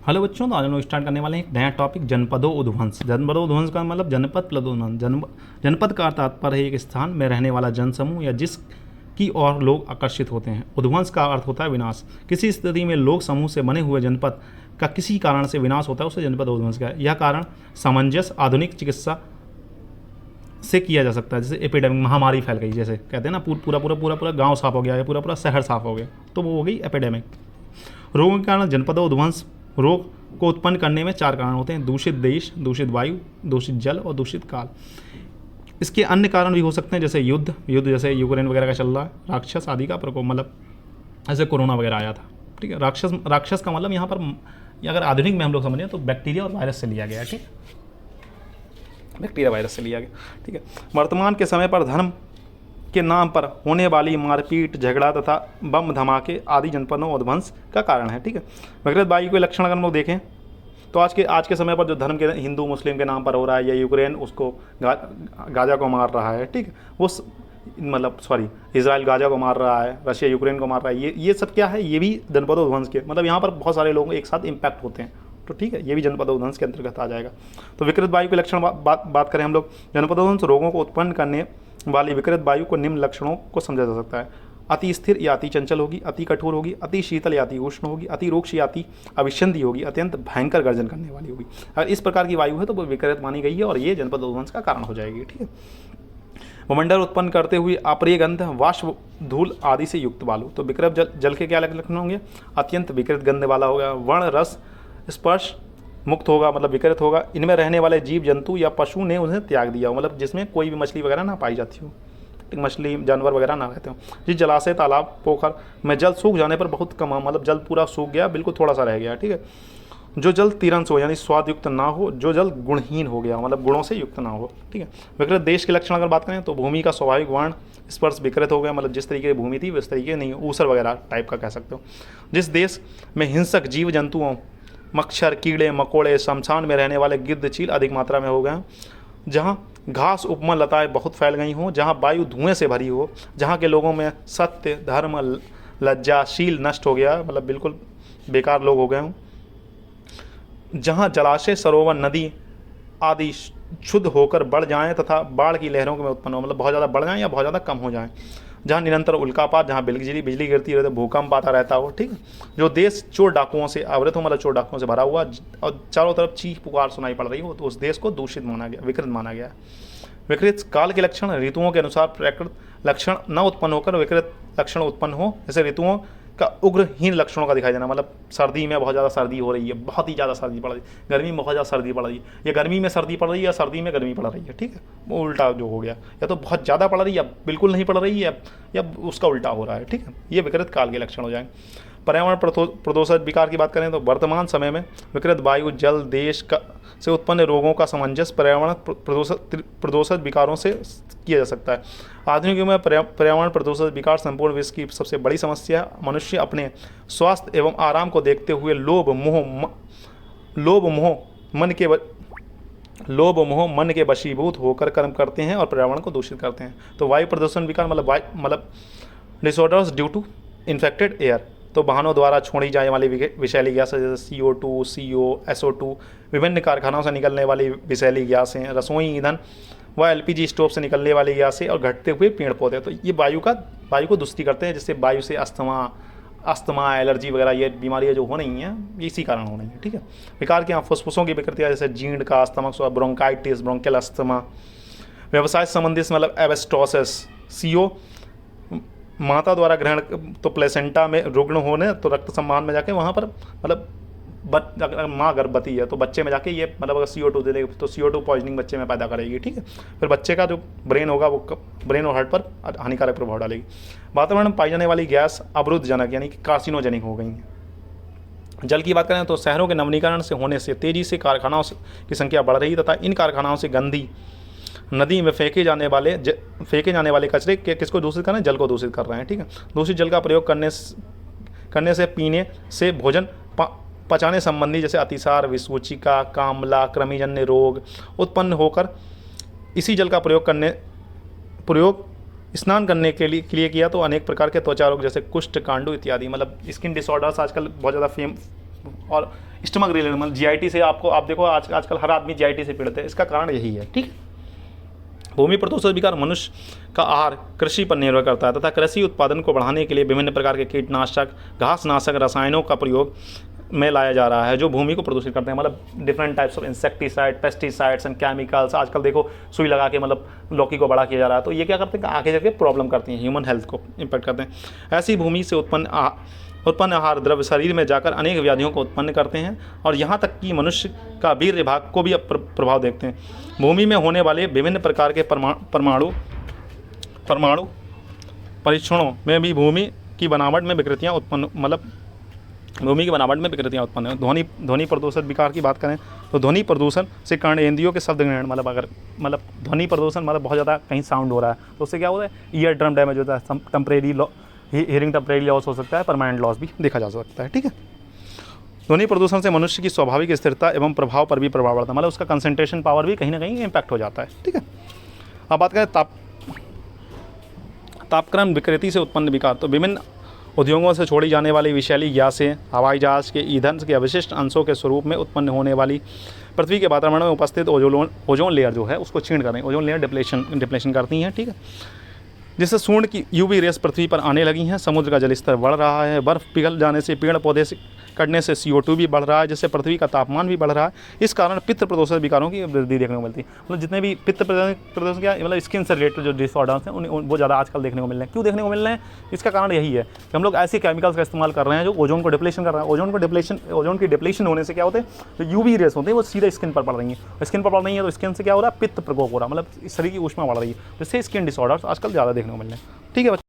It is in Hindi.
हेलो बच्चों, तो आज हम लोग स्टार्ट करने वाले हैं एक नया टॉपिक, जनपदों उद्वंस। जनपदों उद्वंस का मतलब जनपद प्लस उद्वंस। जनपद का तात्पर्य है एक स्थान में रहने वाला जनसमूह या जिस की ओर लोग आकर्षित होते हैं। उद्वंस का अर्थ होता है विनाश। किसी स्थिति में लोग समूह से बने हुए जनपद का किसी कारण से विनाश होता है, उसे जनपद उद्वंस का है। यह कारण सामंजस्य आधुनिक चिकित्सा से किया जा सकता है। जैसे एपिडेमिक, महामारी फैल गई, जैसे कहते हैं ना, पूरा पूरा पूरा पूरा गाँव साफ हो गया या पूरा पूरा शहर साफ हो गया, तो वो हो गई एपिडेमिक। रोगों के कारण जनपदों उद्वंस। रोग को उत्पन्न करने में 4 कारण होते हैं: दूषित देश, दूषित वायु, दूषित जल और दूषित काल। इसके अन्य कारण भी हो सकते हैं, जैसे युद्ध जैसे यूक्रेन वगैरह का चल रहा है, राक्षस आदि का प्रकोप, मतलब ऐसे कोरोना वगैरह आया था। ठीक है, राक्षस का मतलब यहाँ पर अगर आधुनिक में हम लोग समझें तो बैक्टीरिया और वायरस से लिया गया। ठीक, बैक्टीरिया वायरस से लिया गया। ठीक है, वर्तमान के समय पर धर्म के नाम पर होने वाली मारपीट, झगड़ा तथा बम धमाके आदि जनपदों उद्वंस का कारण है। ठीक है, विकृत वायु के लक्षण अगर हम लोग देखें तो आज के समय पर जो धर्म के हिंदू मुस्लिम के नाम पर हो रहा है, या यूक्रेन उसको गाजा को मार रहा है, ठीक है, इजराइल गाजा को मार रहा है, रशिया यूक्रेन को मार रहा है, ये सब क्या है? ये भी जनपदों उद्वंस के, मतलब यहाँ पर बहुत सारे लोग एक साथ इम्पैक्ट होते हैं। तो ठीक है, ये भी जनपदों उद्वंस के अंतर्गत आ जाएगा। तो विकृत वायु के लक्षण बात करें हम लोग, जनपदों उद्वंस रोगों को उत्पन्न करने वाली विकृत वायु को निम्न लक्षणों को समझा जा सकता है: अति स्थिर या अति चंचल होगी, अति कठोर होगी, अति शीतल या अति उष्ण होगी, अति रूक्ष या अति अविच्छिन्न होगी, अत्यंत भयंकर गर्जन करने वाली होगी। अगर इस प्रकार की वायु है तो वो विकृत मानी गई है और ये जनपद उद्वंस का कारण हो जाएगी। ठीक है, वायुमंडल उत्पन्न करते हुए अप्रिय गंध, वाष्प, धूल आदि से युक्त वायु। तो विकृत जल के क्या लक्षण होंगे? अत्यंत विकृत गंध वाला होगा, वर्ण रस स्पर्श मुक्त होगा, मतलब विकृत होगा। इनमें रहने वाले जीव जंतु या पशु ने उन्हें त्याग दिया, मतलब जिसमें कोई भी मछली वगैरह ना पाई जाती हो, मछली जानवर वगैरह ना रहते हो। जिस जलाशय, तालाब, पोखर में जल सूख जाने पर बहुत कम, मतलब जल पूरा सूख गया, बिल्कुल थोड़ा सा रह गया। ठीक है, जो जल तिरंस हो यानी स्वाद युक्त ना हो, जो जल गुणहीन हो गया, मतलब गुणों से युक्त ना हो। ठीक है, विकृत देश के लक्षण अगर बात करें तो भूमि का स्वाभाविक वर्ण स्पर्श विकृत हो गया, मतलब जिस तरीके की भूमि थी उस तरीके नहीं, ऊसर वगैरह टाइप का कह सकते हो। जिस देश में हिंसक जीव जंतुओं, मच्छर, कीड़े मकोड़े, शमशान में रहने वाले गिद्ध, चील अधिक मात्रा में हो गए, जहाँ घास उपमा लताएं बहुत फैल गई हों, जहाँ वायु धुएं से भरी हो, जहाँ के लोगों में सत्य, धर्म, लज्जाशील नष्ट हो गया, मतलब बिल्कुल बेकार लोग हो गए हों, जहाँ जलाशय, सरोवर, नदी आदि शुद्ध होकर बढ़ जाएं तथा बाढ़ की लहरों में उत्पन्न हो, मतलब बहुत ज़्यादा बढ़ जाएं या बहुत ज़्यादा कम हो जाएं, जहाँ निरंतर उल्कापात, जहाँ बिजली गिरती रहती, भूकंप आता रहता हो। ठीक है, जो देश चोर डाकुओं से आवृत हो, मतलब चोर डाकुओं से भरा हुआ और चारों तरफ चीख पुकार सुनाई पड़ रही हो, तो उस देश को दूषित माना गया, विकृत माना गया। विकृत काल के लक्षण, ऋतुओं के अनुसार प्रकृत लक्षण न उत्पन्न होकर विकृत लक्षण उत्पन्न हो। जैसे ऋतुओं का उग्रहीन लक्षणों का दिखाई देना, मतलब सर्दी में बहुत ज़्यादा सर्दी हो रही है, बहुत ही ज़्यादा सर्दी पड़ रही है, गर्मी में बहुत ज़्यादा सर्दी पड़ रही है, या गर्मी में सर्दी पड़ रही है या सर्दी में गर्मी पड़ रही है। ठीक है, वो उल्टा जो हो गया, या तो बहुत ज़्यादा पड़ रही है या बिल्कुल नहीं पड़ रही है, या उसका उल्टा हो रहा है। ठीक है, ये विकृत काल के लक्षण हो जाएंगे। पर्यावरण प्रदूषण विकार की बात करें तो वर्तमान समय में विकृत वायु, जल, देश का से उत्पन्न रोगों का सामंजस्य पर्यावरण प्रदूषण विकारों से किया जा सकता है। आधुनिक युग में पर्यावरण प्रदूषण विकार संपूर्ण विश्व की सबसे बड़ी समस्या है। मनुष्य अपने स्वास्थ्य एवं आराम को देखते हुए लोभ मोह मन के वशीभूत होकर कर्म करते हैं और पर्यावरण को दूषित करते हैं। तो वायु प्रदूषण विकार मतलब disorders due to infected air. तो वाहनों द्वारा छोड़ी जाने वाली विषैली गैसें जैसे CO2, CO, SO2, विभिन्न कारखानों से निकलने वाली विषैली गैसें, रसोई ईंधन व LPG स्टोव से निकलने वाली गैसें और घटते हुए पेड़ पौधे, तो ये वायु को दूषित करते हैं, जिससे वायु से अस्थमा, एलर्जी वगैरह ये बीमारियाँ जो हो रही हैं, इसी कारण हो रही हैं। ठीक है, विकार के यहाँ फुसफुसों की विकृतियाँ जैसे जीर्ण का अस्थमा, ब्रोंकाइटिस, ब्रोंकियल अस्थमा, व्यवसाय संबंधी मतलब एबेस्टोसिस, CO माता द्वारा ग्रहण तो प्लेसेंटा में रुग्ण होने तो रक्त सम्मान में जाके वहाँ पर मतलब अगर माँ गर्भवती है तो बच्चे में जाके ये मतलब अगर CO2 दे देगी तो CO2 पॉइजनिंग बच्चे में पैदा करेगी। ठीक है, फिर बच्चे का जो ब्रेन होगा वो ब्रेन और हार्ट पर हानिकारक प्रभाव डालेगी। वातावरण में पाई जाने वाली गैस अवरुद्धजनक यानी कि कार्सिनोजेनिक हो गई है। जल की बात करें तो शहरों के नवीनीकरण से होने से तेज़ी से कारखानाओं की संख्या बढ़ रही तथा इन कारखानाओं से गंदी नदी में फेंके जाने वाले कचरे के किसको दूषित कर रहे हैं? जल को दूषित कर रहे हैं। ठीक है, दूषित जल का प्रयोग करने से पीने से भोजन पचाने संबंधी जैसे अतिसार, विसूचिका, कामला, कृमिजन्य रोग उत्पन्न होकर इसी जल का प्रयोग स्नान करने के लिए किया तो अनेक प्रकार के त्वचा रोग जैसे कुष्ठ, कांडू इत्यादि, मतलब स्किन डिसऑर्डर्स आजकल बहुत ज़्यादा और स्टमक रिलेटेड मतलब जीआईटी से आपको आप देखो आजकल हर आदमी जीआईटी से पीड़ित है, इसका कारण यही है। ठीक है, भूमि प्रदूषण विकार मनुष्य का आहार कृषि पर निर्भर करता है तथा कृषि उत्पादन को बढ़ाने के लिए विभिन्न प्रकार के कीटनाशक, घासनाशक, रसायनों का प्रयोग में लाया जा रहा है जो भूमि को प्रदूषित करते हैं। मतलब different types of insecticide, pesticides and chemicals. आजकल देखो सुई लगा के मतलब लौकी को बड़ा किया जा रहा है, तो ये क्या करते हैं, आगे जाके प्रॉब्लम करती हैं, ह्यूमन हेल्थ को इम्पैक्ट करते हैं। ऐसी भूमि से उत्पन्न आहार द्रव्य शरीर में जाकर अनेक व्याधियों को उत्पन्न करते हैं और यहाँ तक कि मनुष्य का वीर्य भाग को भी प्रभाव देखते हैं। भूमि में होने वाले विभिन्न प्रकार के परमाणु परीक्षणों में भी भूमि की बनावट में विकृतियाँ उत्पन्न है। ध्वनि प्रदूषण विकार की बात करें तो ध्वनि प्रदूषण से कर्णेंद्रियों के शब्द ग्रहण मतलब ध्वनि प्रदूषण मतलब बहुत ज़्यादा कहीं साउंड हो रहा है तो उससे क्या होता है, ईयर ड्रम डैमेज होता है, टेम्परेरी हियरिंग टेम्परेरी लॉस हो सकता है, परमानेंट लॉस भी देखा जा सकता है। ठीक है, ध्वनि प्रदूषण से मनुष्य की स्वाभाविक स्थिरता एवं प्रभाव पर भी प्रभाव पड़ता है, मतलब उसका कंसंट्रेशन पावर भी कहीं ना कहीं इम्पैक्ट हो जाता है। ठीक है, अब बात करें तापक्रम विकृति से उत्पन्न विकार, तो विभिन्न उद्योगों से छोड़ी जाने वाली विषैली गैसें, हवाई जहाज के ईंधन के अवशिष्ट अंशों के स्वरूप में उत्पन्न होने वाली पृथ्वी के वातावरण में उपस्थित ओजोन लेयर जो है उसको क्षीण कर रही है, ओजोन लेयर डिप्लेशन करती हैं। ठीक है, जिससे सूर्य की यूवी रेस पृथ्वी पर आने लगी हैं। समुद्र का जलस्तर बढ़ रहा है, बर्फ़ पिघल जाने से, पेड़ पौधे से कटने से CO2 भी बढ़ रहा है, जिससे पृथ्वी का तापमान भी बढ़ रहा है। इस कारण पित्त प्रदूषण विकारों की वृद्धि देखने को मिलती है। मतलब जितने भी पित्त प्रदूषण क्या मतलब स्किन से रिलेटेड जो डिसऑर्डर्स हैं वो ज़्यादा आजकल देखने को मिल रहे हैं। क्यों देखने को मिल रहे हैं, इसका कारण यही है कि हम लोग ऐसे केमिकल्स का इस्तेमाल कर रहे हैं जो ओजोन को डिप्लेशन कर रहा है। ओजोन की डिप्लेशन होने से क्या होते हैं, जो यूवी रेस होते हैं वो सीधे स्किन पर पड़ रही हैं। स्किन पर पड़ रही है तो स्किन से क्या हो रहा है, पित्त प्रकोप हो रहा है, मतलब शरीर की ऊष्मा बढ़ रही है, जिससे स्किन डिसऑर्डर्स आजकल ज़्यादा देखने को मिल रहे हैं। ठीक है।